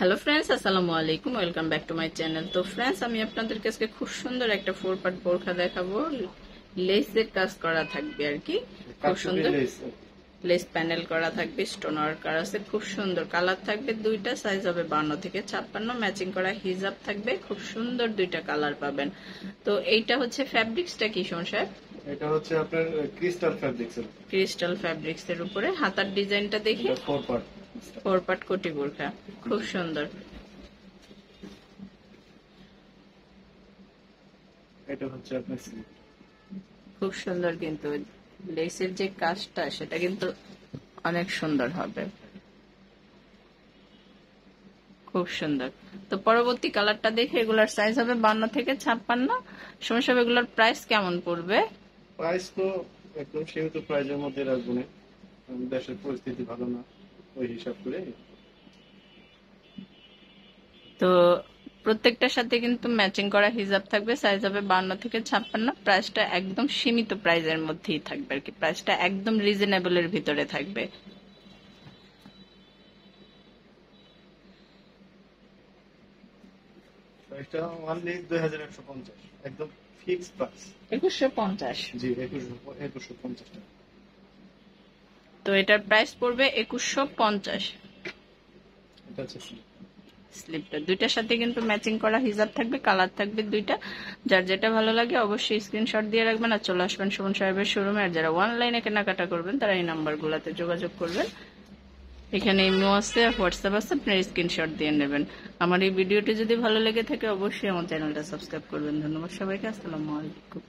Hello friends, আসসালামু আলাইকুম। Welcome back to my channel. তো ফ্রেন্ডস, আমি আপনাদেরকে আজকে খুব সুন্দর একটা 4 পার্ট বোরখা দেখাবো। লেসের কাজ করা থাকবে আর কি, খুব সুন্দর লেস প্যানেল করা থাকবে, স্টোন ওয়ার্কার আছে, খুব সুন্দর কালার থাকবে। দুইটা সাইজ হবে 52 থেকে 56, ম্যাচিং করা হিজাব থাকবে, খুব সুন্দর দুইটা কালার পাবেন। তো এইটা হচ্ছে ফ্যাব্রিক্সটা কি শোন সাহেব? এটা হচ্ছে আপনার ক্রিস্টাল ফ্যাব্রিক্স এর। ক্রিস্টাল ফ্যাব্রিক্স এর উপরে হাতার ডিজাইনটা দেখি। এটা 4 পার্ট। 4 পার্ট কোটি বোরখা, খুব সুন্দর। এটা হচ্ছে আপনার স্লিপ। খুব সুন্দর, কিন্তু লেসের যে কাজটা সেটা কিন্তু অনেক সুন্দর হবে, খুব সুন্দর। তো পরবর্তী কালারটা দেখে, এগুলার সাইজ হবে 52 থেকে 56। সমস্যা হবে, এগুলোর প্রাইস কেমন পড়বে? প্রাইস তো একদম সীমিত প্রাইজের মধ্যে রাখবো না, দেশের পরিস্থিতি ভালো না, ওই হিসাব করে। তো প্রত্যেকটার সাথে কিন্তু ম্যাচিং করা হিজাব থাকবে, সাইজ হবে 52 থেকে 56। প্রাইসটা একদম সীমিত প্রাইজের মধ্যেই থাকবে আর কি, প্রাইসটা একদম রিজনেবলের ভিতরে থাকবে। প্রাইসটা অনলি 2150, একদম ফিক্সড প্রাইস। 2150। জি, 2150 টাকা। তো এটার প্রাইস পড়বে 2150। এটা হচ্ছে স্লিপ। স্লিপটা দুইটার সাথে কিন্তু ম্যাচিং করা হিজাব থাকবে, কালার থাকবে দুইটা। যার যেটা ভালো লাগে অবশ্যই স্ক্রিনশট দিয়ে রাখবেন আর চলে আসবেন সুমন সাহেবের শোরুমে। আর যারা অনলাইনে কেনাকাটা করবেন তারা এই নাম্বারগুলোতে যোগাযোগ করবেন। এখানে ইমো আছে, হোয়াটসঅ্যাপ আছে, আপনার স্ক্রিনশট দিয়ে নেবেন। আমার এই ভিডিওটি যদি ভালো লেগে থাকে অবশ্যই আমার চ্যানেলটা সাবস্ক্রাইব করবেন। ধন্যবাদ সবাইকে, আসসালামু আলাইকুম।